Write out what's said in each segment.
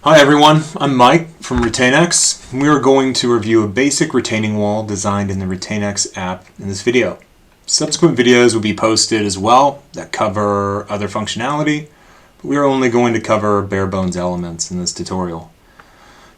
Hi everyone, I'm Mike from RetainX. We are going to review a basic retaining wall designed in the RetainX app in this video. Subsequent videos will be posted as well that cover other functionality, but we are only going to cover bare bones elements in this tutorial.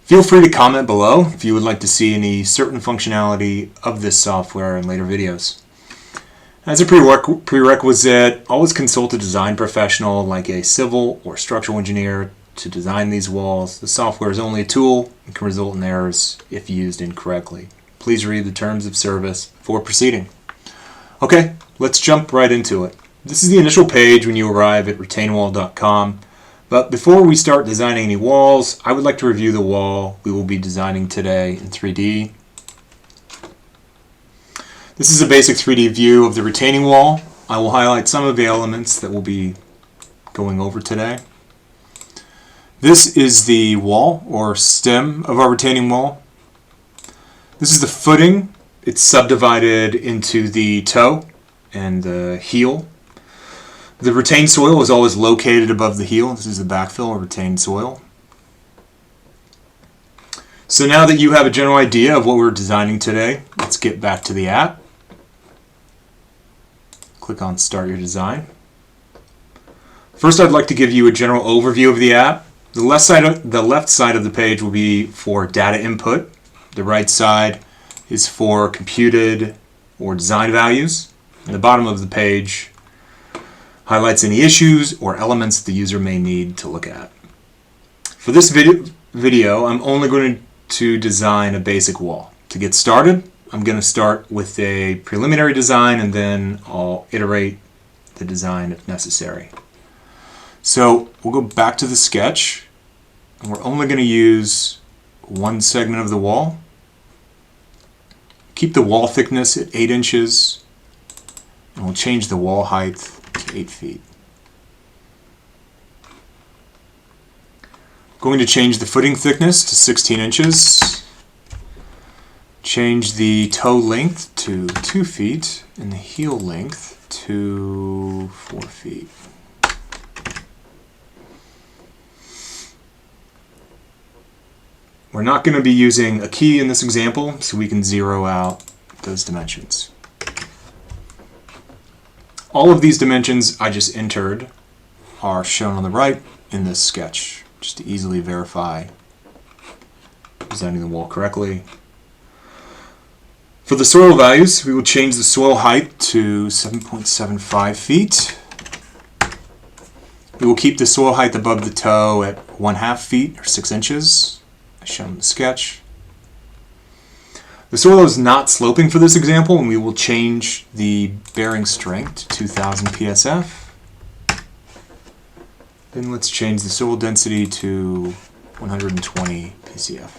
Feel free to comment below if you would like to see any certain functionality of this software in later videos. As a prerequisite, always consult a design professional like a civil or structural engineer to design these walls. The software is only a tool and can result in errors if used incorrectly. Please read the terms of service before proceeding. Okay, let's jump right into it. This is the initial page when you arrive at retainwall.com. But before we start designing any walls, I would like to review the wall we will be designing today in 3D. This is a basic 3D view of the retaining wall. I will highlight some of the elements that we'll be going over today. This is the wall or stem of our retaining wall. This is the footing. It's subdivided into the toe and the heel. The retained soil is always located above the heel. This is the backfill or retained soil. So now that you have a general idea of what we're designing today, let's get back to the app. Click on Start Your Design. First, I'd like to give you a general overview of the app. The left side of the page will be for data input. The right side is for computed or design values. And the bottom of the page highlights any issues or elements the user may need to look at. For this video, I'm only going to design a basic wall. To get started, I'm going to start with a preliminary design and then I'll iterate the design if necessary. So we'll go back to the sketch, and we're only going to use one segment of the wall. Keep the wall thickness at 8 inches, and we'll change the wall height to 8 feet. Going to change the footing thickness to 16 inches. Change the toe length to 2 feet, and the heel length to 4 feet. We're not going to be using a key in this example, so we can zero out those dimensions. All of these dimensions I just entered are shown on the right in this sketch, just to easily verify designing the wall correctly. For the soil values, we will change the soil height to 7.75 feet. We will keep the soil height above the toe at 1/2 feet or 6 inches. As shown in the sketch. The soil is not sloping for this example, and we will change the bearing strength to 2000 psf. Then let's change the soil density to 120 pcf.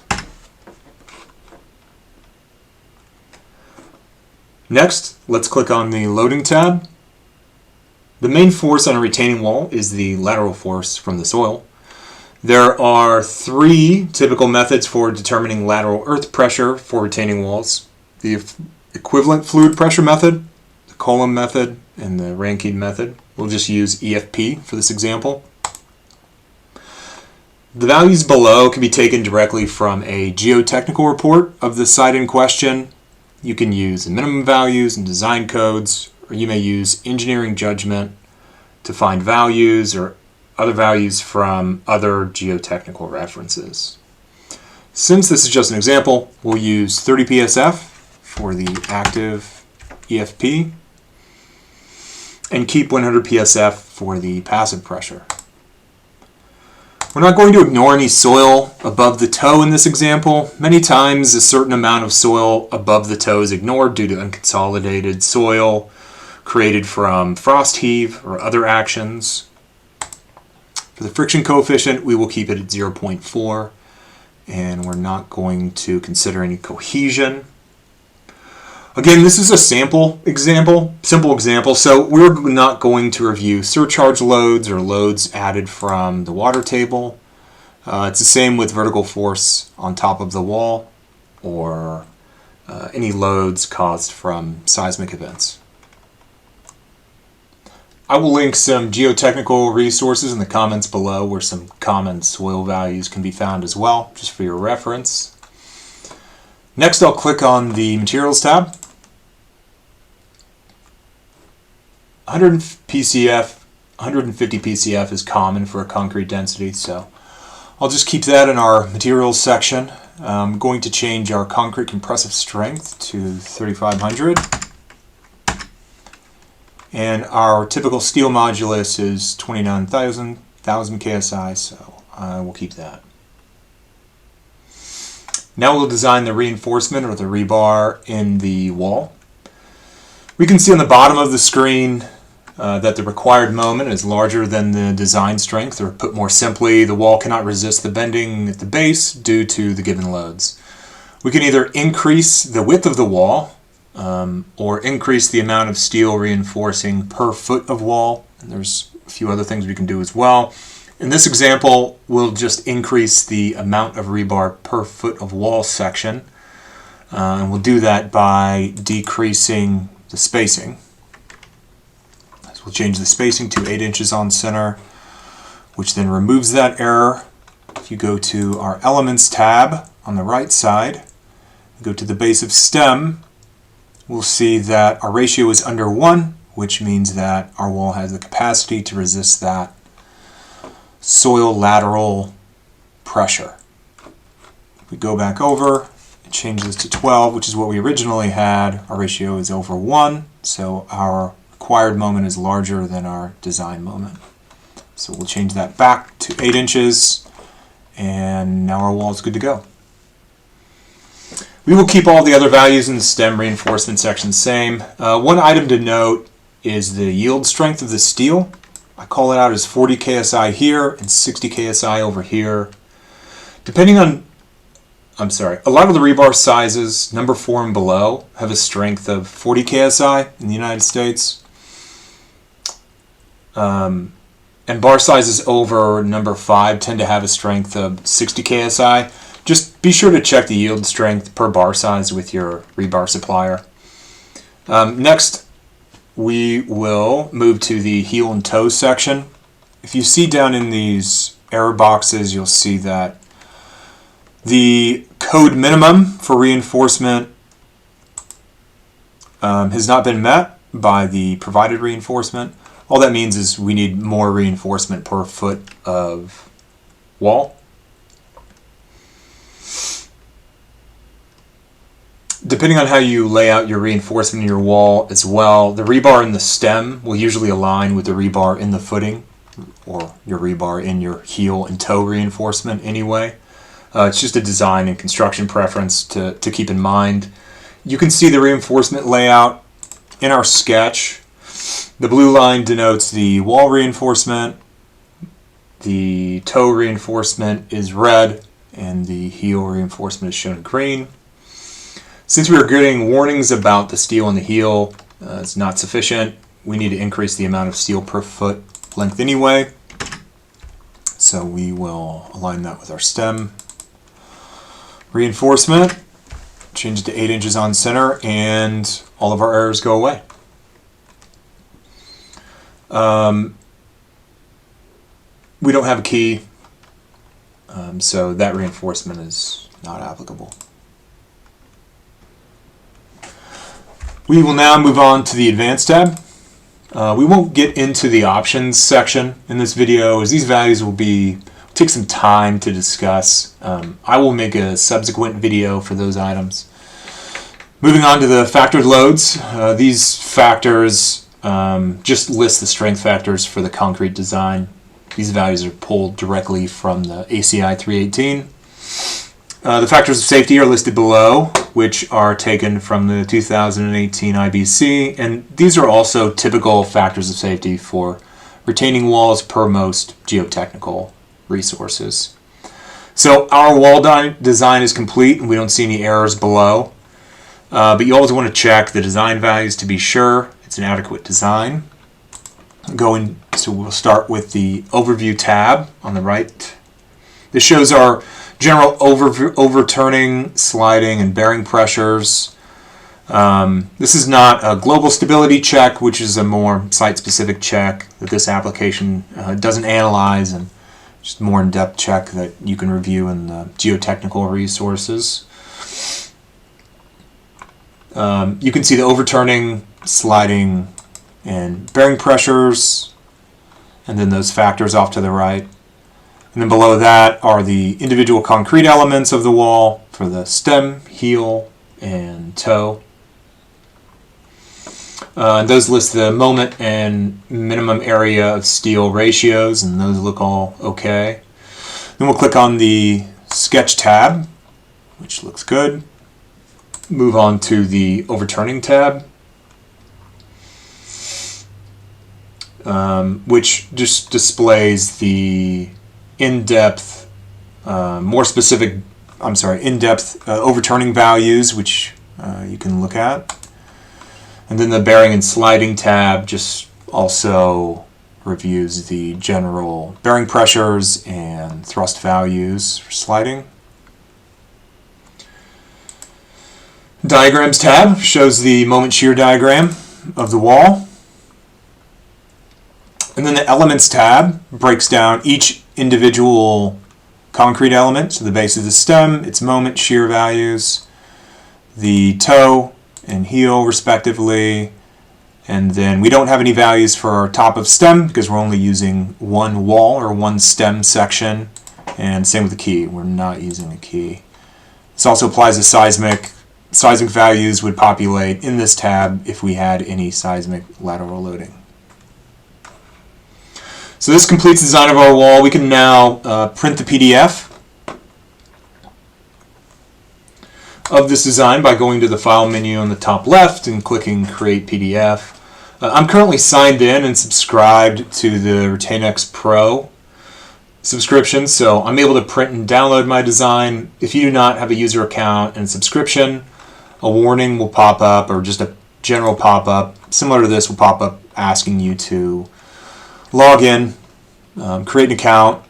Next, let's click on the Loading tab. The main force on a retaining wall is the lateral force from the soil. There are 3 typical methods for determining lateral earth pressure for retaining walls. The equivalent fluid pressure method, the Coulomb method, and the Rankine method. We'll just use EFP for this example. The values below can be taken directly from a geotechnical report of the site in question. You can use the minimum values and design codes, or you may use engineering judgment to find values or other values from other geotechnical references. Since this is just an example, we'll use 30 psf for the active EFP and keep 100 psf for the passive pressure. We're not going to ignore any soil above the toe in this example. Many times a certain amount of soil above the toe is ignored due to unconsolidated soil created from frost heave or other actions. For the friction coefficient, we will keep it at 0.4, and we're not going to consider any cohesion. Again, this is a simple example, so we're not going to review surcharge loads or loads added from the water table. It's the same with vertical force on top of the wall or any loads caused from seismic events. I will link some geotechnical resources in the comments below where some common soil values can be found as well, just for your reference. Next, I'll click on the Materials tab. 150 PCF is common for a concrete density, so I'll just keep that in our Materials section. I'm going to change our concrete compressive strength to 3,500. And our typical steel modulus is 29,000 KSI, so I will keep that. Now we'll design the reinforcement or the rebar in the wall. We can see on the bottom of the screen that the required moment is larger than the design strength, or put more simply, the wall cannot resist the bending at the base due to the given loads. We can either increase the width of the wall or increase the amount of steel reinforcing per foot of wall, and there's a few other things we can do as well. In this example, we'll just increase the amount of rebar per foot of wall section, and we'll do that by decreasing the spacing. So we'll change the spacing to 8 inches on center, which then removes that error. If you go to our Elements tab on the right side, go to the base of stem, we'll see that our ratio is under 1, which means that our wall has the capacity to resist that soil lateral pressure. If we go back over and change this to 12, which is what we originally had, our ratio is over 1, so our required moment is larger than our design moment. So we'll change that back to 8 inches, and now our wall is good to go. We will keep all the other values in the stem reinforcement section same. One item to note is the yield strength of the steel. I call it out as 40 KSI here and 60 KSI over here. Depending on, a lot of the rebar sizes, number 4 and below, have a strength of 40 KSI in the United States. And bar sizes over number 5 tend to have a strength of 60 KSI. Just be sure to check the yield strength per bar size with your rebar supplier. Next, we will move to the heel and toe section. If you see down in these error boxes, you'll see that the code minimum for reinforcement has not been met by the provided reinforcement. All that means is we need more reinforcement per foot of wall. Depending on how you lay out your reinforcement in your wall as well, the rebar in the stem will usually align with the rebar in the footing, or your rebar in your heel and toe reinforcement anyway. It's just a design and construction preference to keep in mind. You can see the reinforcement layout in our sketch. The blue line denotes the wall reinforcement, the toe reinforcement is red, and the heel reinforcement is shown in green. Since we are getting warnings about the steel in the heel is not sufficient, we need to increase the amount of steel per foot length anyway. So we will align that with our stem reinforcement, change it to 8 inches on center, and all of our errors go away. We don't have a key, so that reinforcement is not applicable. We will now move on to the Advanced tab. We won't get into the options section in this video, as these values will take some time to discuss. I will make a subsequent video for those items. Moving on to the factored loads. These factors just list the strength factors for the concrete design. These values are pulled directly from the ACI 318. The factors of safety are listed below, which are taken from the 2018 IBC, and these are also typical factors of safety for retaining walls per most geotechnical resources. So our wall design is complete, and we don't see any errors below, but you always want to check the design values to be sure it's an adequate design. So we'll start with the Overview tab on the right. This shows our general overturning, sliding, and bearing pressures. This is not a global stability check, which is a more site-specific check that this application doesn't analyze, and just a more in-depth check that you can review in the geotechnical resources. You can see the overturning, sliding, and bearing pressures, and then those factors off to the right. And then below that are the individual concrete elements of the wall for the stem, heel, and toe. Those list the moment and minimum area of steel ratios, and those look all okay. Then we'll click on the Sketch tab, which looks good. Move on to the Overturning tab, which just displays the in-depth, in-depth overturning values, which you can look at. And then the Bearing and Sliding tab just also reviews the general bearing pressures and thrust values for sliding. Diagrams tab shows the moment shear diagram of the wall. And then the Elements tab breaks down each individual concrete element, so the base of the stem, its moment shear values, the toe and heel respectively, and then we don't have any values for our top of stem because we're only using one wall or one stem section, and same with the key, we're not using a key. This also applies to seismic. Seismic values would populate in this tab if we had any seismic lateral loading. So this completes the design of our wall. We can now print the PDF of this design by going to the File menu on the top left and clicking Create PDF. I'm currently signed in and subscribed to the RetainX Pro subscription, so I'm able to print and download my design. If you do not have a user account and subscription, a warning will pop up, or just a general pop-up similar to this will pop up asking you to log in, create an account,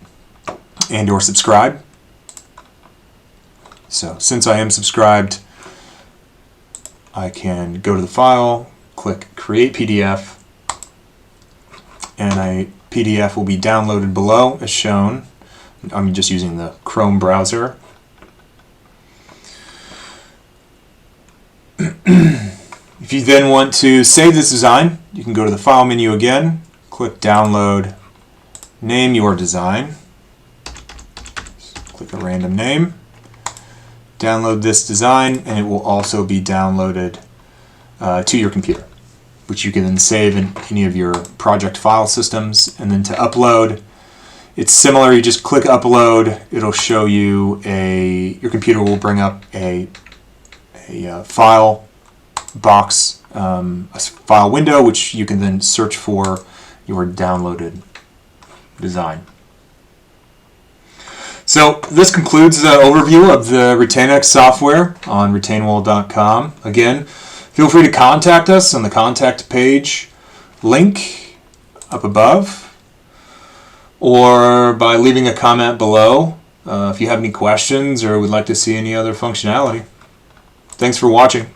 and or subscribe. So since I am subscribed, I can go to the file, click Create PDF, and a PDF will be downloaded below as shown. I'm just using the Chrome browser. If you then want to save this design, you can go to the File menu again, click Download, name your design, click a random name, download this design, and it will also be downloaded to your computer, which you can then save in any of your project file systems. And then to upload, it's similar. You just click Upload. It'll show you your computer will bring up a file box, a file window, which you can then search for your downloaded design. So this concludes the overview of the RetainX software on retainwall.com. Again, feel free to contact us on the contact page link up above, or by leaving a comment below if you have any questions or would like to see any other functionality. Thanks for watching.